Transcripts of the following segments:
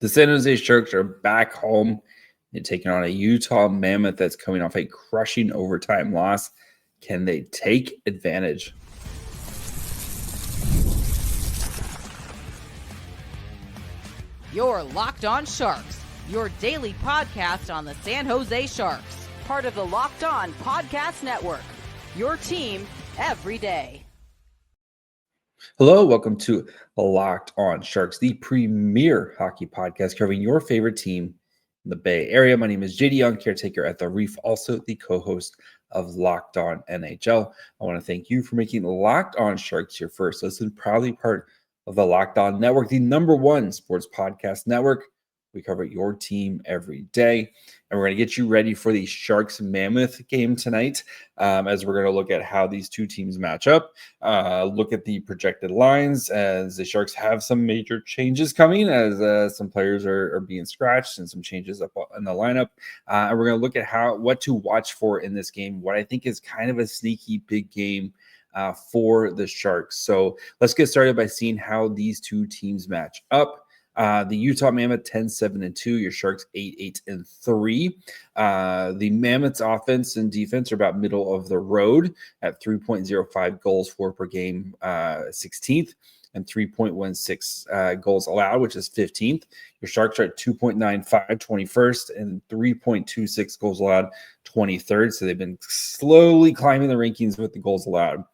The San Jose Sharks are back home and taking on a Utah Mammoth that's coming off a crushing overtime loss. Can they take advantage? You're Locked On Sharks, your daily podcast on the San Jose Sharks, part of the Locked On Podcast Network, your team every day. Hello, welcome to Locked On Sharks, the premier hockey podcast covering your favorite team in the Bay Area. My name is JD Young, caretaker at The Reef, also the co-host of Locked On NHL. I want to thank you for making Locked On Sharks your first listen, proudly part of the Locked On Network, the number one sports podcast network. We cover your team every day, and we're going to get you ready for the Sharks Mammoth game tonight, as we're going to look at how these two teams match up, look at the projected lines, as the Sharks have some major changes coming, as some players are being scratched and some changes up in the lineup. And we're going to look at what to watch for in this game, what I think is kind of a sneaky big game for the Sharks. So let's get started by seeing how these two teams match up. The Utah Mammoth 10-7-2, your Sharks 8-8-3. The Mammoth's offense and defense are about middle of the road at 3.05 goals for per game, 16th, and 3.16 goals allowed, which is 15th. Your Sharks are at 2.95, 21st, and 3.26 goals allowed, 23rd. So they've been slowly climbing the rankings with the goals allowed.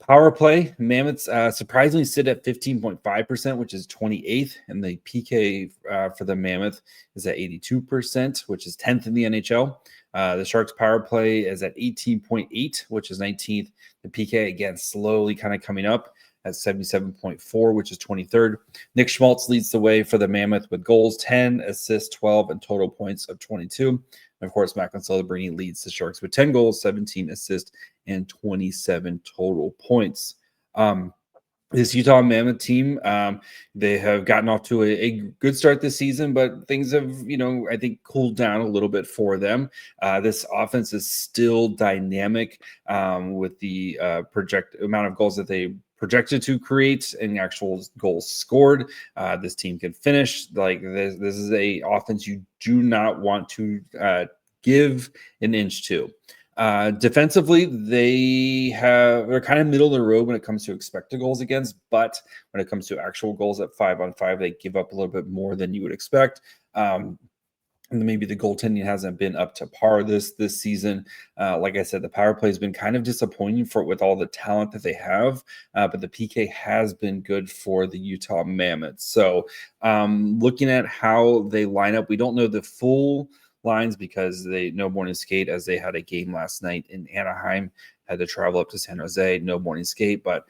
Power play, Mammoths surprisingly sit at 15.5%, which is 28th, and the PK for the Mammoth is at 82%, which is 10th in the NHL. The Sharks power play is at 18.8, which is 19th. The PK, again, slowly kind of coming up at 77.4, which is 23rd. Nick Schmaltz leads the way for the Mammoth with goals, 10, assists, 12, and total points of 22. And of course, Macklin Celebrini leads the Sharks with 10 goals, 17 assists, and 27 total points. This Utah Mammoth team, they have gotten off to a good start this season, but things have, I think cooled down a little bit for them. This offense is still dynamic with the amount of goals that they projected to create and actual goals scored. This team can finish. Like this is a offense you do not want to give an inch to. Defensively, they're kind of middle of the road when it comes to expected goals against, but when it comes to actual goals at 5-on-5, they give up a little bit more than you would expect. And maybe the goaltending hasn't been up to par this season. Like I said, the power play has been kind of disappointing with all the talent that they have, but the PK has been good for the Utah Mammoth. So looking at how they line up, we don't know the full lines because they no morning skate, as they had a game last night in Anaheim, had to travel up to San Jose, no morning skate. But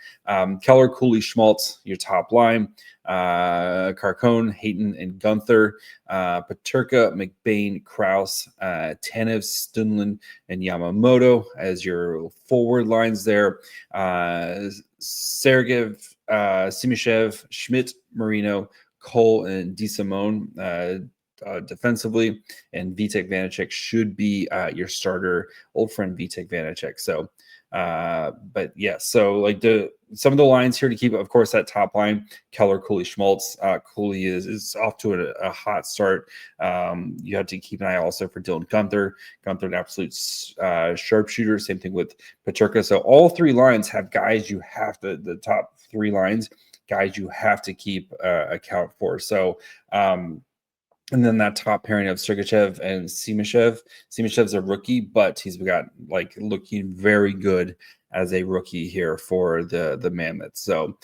Keller, Cooley, Schmaltz, your top line, Carcone, Hayton, and Gunther, Peterka, McBain, Krause, Tanev, Stunlin, and Yamamoto as your forward lines there. Sergeyev, Simishev, Schmidt, Marino, Cole, and DeSimone, defensively, and Vitek Vanecek should be your starter, old friend Vitek Vanecek. So, but yeah, so like some of the lines here to keep, of course, that top line, Keller, Cooley, Schmaltz. Cooley is off to a hot start. You have to keep an eye also for Dylan Gunther, an absolute sharpshooter. Same thing with Peterka. So all three lines have guys you have to, the top three lines, guys you have to keep account for. So, and then that top pairing of Sergachev and Simishev. Simishev's a rookie, but he's got looking very good as a rookie here for the Mammoths. So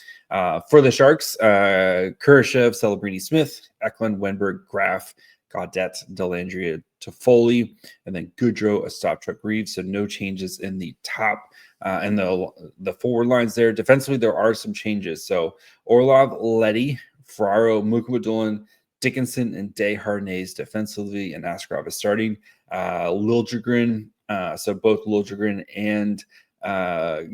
for the Sharks, Kurashev, Celebrini, Smith, Eklund, Wenberg, Graf, Gaudette, Dellandrea, Toffoli, and then Goodrow, Ostapchuk, Reeves. So no changes in the top and the forward lines there. Defensively, there are some changes. So Orlov, Leddy, Ferraro, Mukhamadullin, Dickinson, and Desharnais defensively, and Askarov is starting. Liljegren, so both Liljegren and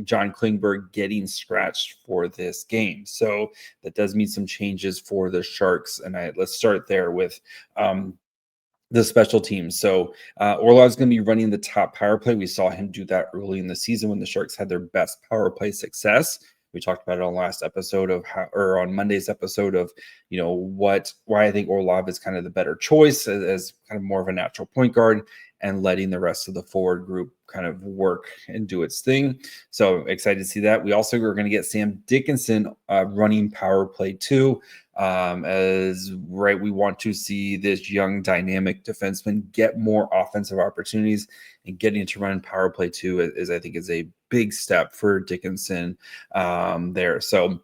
John Klingberg getting scratched for this game. So that does mean some changes for the Sharks. And let's start there with the special teams. So Orlov's going to be running the top power play. We saw him do that early in the season when the Sharks had their best power play success. We talked about it on last episode on Monday's episode of, why I think Orlov is kind of the better choice as kind of more of a natural point guard, and letting the rest of the forward group kind of work and do its thing. So excited to see that. We also are going to get Sam Dickinson running power play too. We want to see this young dynamic defenseman get more offensive opportunities, and getting to run power play too is I think is a big step for Dickinson there. So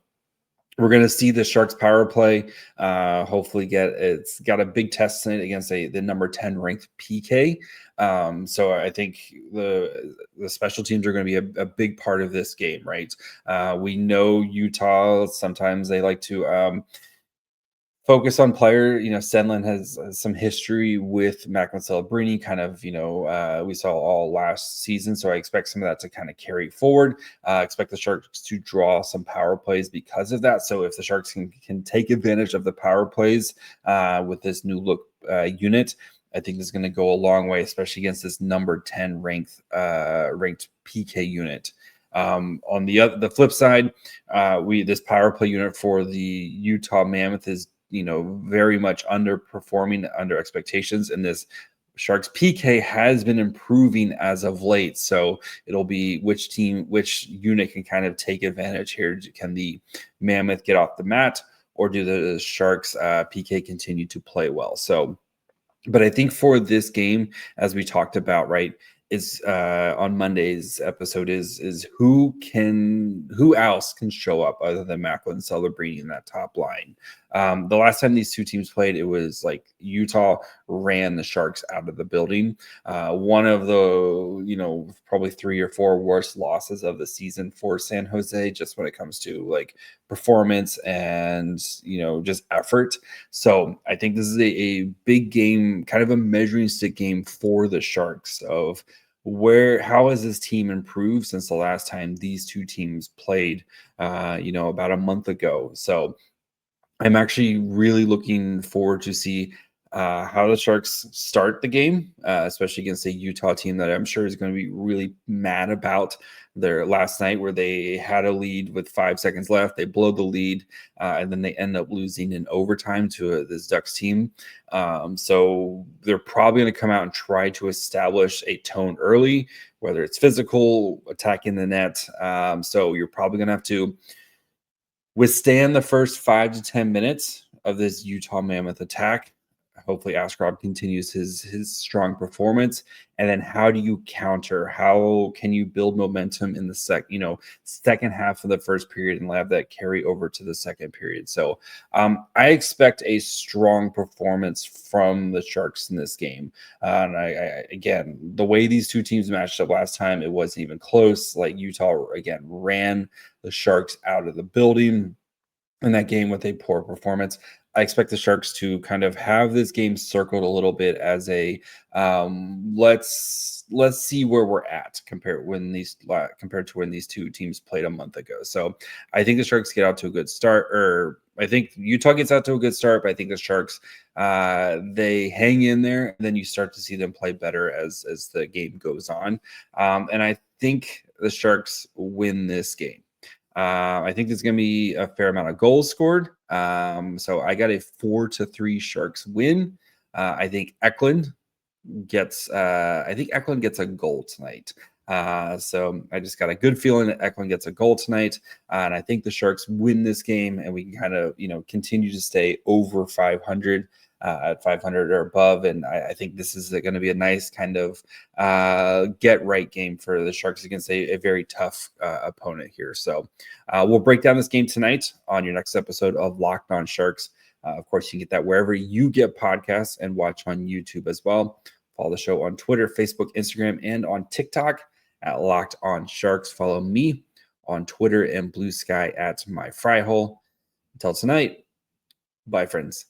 we're going to see the Sharks power play. Hopefully, it's got a big test tonight against the number 10 ranked PK. So I think the special teams are going to be a big part of this game, right? We know Utah, sometimes they like to focus on player. Senlin has some history with Macklin Celebrini, kind of, we saw all last season. So I expect some of that to kind of carry forward. Expect the Sharks to draw some power plays because of that. So if the Sharks can take advantage of the power plays with this new look unit, I think this is going to go a long way, especially against this number 10 ranked PK unit. On the flip side, this power play unit for the Utah Mammoth is very much underperforming under expectations, and this Sharks PK has been improving as of late. So it'll be which unit can kind of take advantage here. Can the Mammoth get off the mat, or do the Sharks PK continue to play well? So, but I think for this game, as we talked about, right, is on Monday's episode is who else can show up other than Macklin Celebrini in that top line. The last time these two teams played, it was like Utah ran the Sharks out of the building. One of the probably 3 or 4 worst losses of the season for San Jose, just when it comes to like performance and just effort. So I think this is a big game, kind of a measuring stick game for the Sharks of how has this team improved since the last time these two teams played about a month ago. So I'm actually really looking forward to see how the Sharks start the game, especially against a Utah team that I'm sure is going to be really mad about their last night, where they had a lead with 5 seconds left. They blow the lead, and then they end up losing in overtime to this Ducks team. So they're probably going to come out and try to establish a tone early, whether it's physical, attacking the net. So you're probably going to have to withstand the first 5 to 10 minutes of this Utah Mammoth attack. Hopefully Askarov continues his strong performance. And then how do you counter? How can you build momentum in the second half of the first period and have that carry over to the second period? So I expect a strong performance from the Sharks in this game. And again, the way these two teams matched up last time, it wasn't even close. Like Utah, again, ran the Sharks out of the building in that game with a poor performance. I expect the Sharks to kind of have this game circled a little bit as a let's see where we're at compared to when these two teams played a month ago. So I think the Sharks get out to a good start, or I think Utah gets out to a good start, but I think the Sharks they hang in there, and then you start to see them play better as the game goes on. And I think the Sharks win this game. I think there's going to be a fair amount of goals scored. So I got a 4-3 Sharks win. I think Eklund gets a goal tonight. So I just got a good feeling that Eklund gets a goal tonight. And I think the Sharks win this game, and we can kind of, continue to stay over 500. At 500 or above. And I think this is going to be a nice kind of get right game for the Sharks against a very tough opponent here. So we'll break down this game tonight on your next episode of Locked On Sharks. Of course, you can get that wherever you get podcasts and watch on YouTube as well. Follow the show on Twitter, Facebook, Instagram, and on TikTok at Locked On Sharks. Follow me on Twitter and Blue Sky at My Fry Hole. Until tonight, bye, friends.